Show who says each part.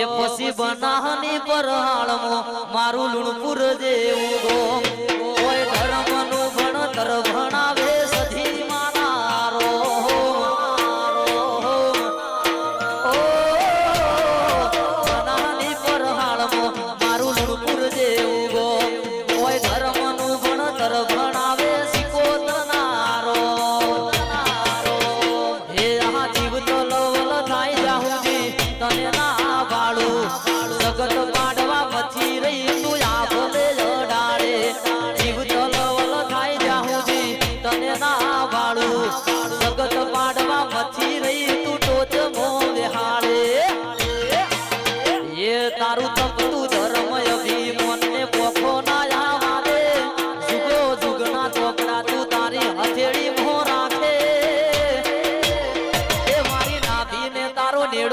Speaker 1: પછી બનાહની પરહાળમો મારું લુણપુર જેવું ગોમ કોઈ ધર્મનું ભણતર ભણાવે સધી માનારો બનાહની પરહાળમો મારું લુણપુર જેવું ગોમ કોઈ ધર્મનું ભણતર ભણાવે સિકોતરનારો હે આ જીવ તો લવલ થાય જાહુજી તને